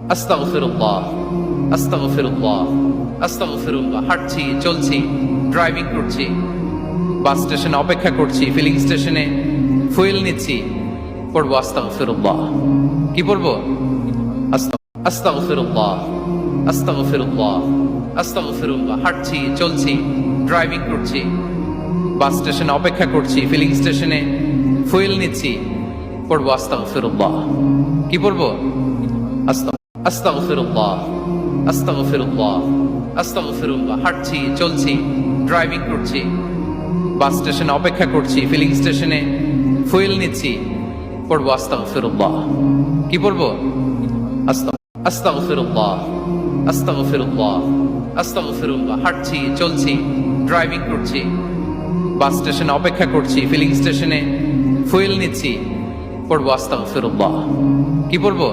আস্তাগফিরুল্লাহ, আস্তাগফিরুল্লাহ, আস্তাগফিরুল্লাহ। হাঁটছি, চলছি, ড্রাইভিং করছি, বাস স্টেশনে অপেক্ষা করছি, ফিলিং স্টেশনে ফুয়েল নিচ্ছি, পড়বো আস্তাগফিরুল্লাহ। কি পড়বো? আস্তাগফিরুল্লাহ, আস্তাগফিরুল্লাহ, আস্তাগফিরুল্লাহ। হাঁটছি, চলছি, ড্রাইভিং করছি, বাস স্টেশনে অপেক্ষা করছি, ফিলিং স্টেশনে ফুয়েল নিচ্ছি, পড়বো আস্তাগফিরুল্লাহ। কি পড়বো? আস্তাগফিরুল্লাহ, আস্তাগফিরুল্লাহ, আস্তাগফিরুল্লাহ। হাঁটছি, চলছি, ড্রাইভিং করছি, বাস স্টেশনে অপেক্ষা করছি, ফিলিং স্টেশনে ফুয়েল নিচ্ছি, পড়বো আস্তাগফিরুল্লাহ। কি পড়বো? আস্তাগফিরুল্লাহ, আস্তাগফিরুল্লাহ, আস্তাগফিরুল্লাহ। হাঁটছি, চলছি, ড্রাইভিং করছি, বাস স্টেশনে অপেক্ষা করছি, ফিলিং স্টেশনে ফুয়েল নিচ্ছি, পড়বো আস্তাগফিরুল্লাহ। কি পড়বো?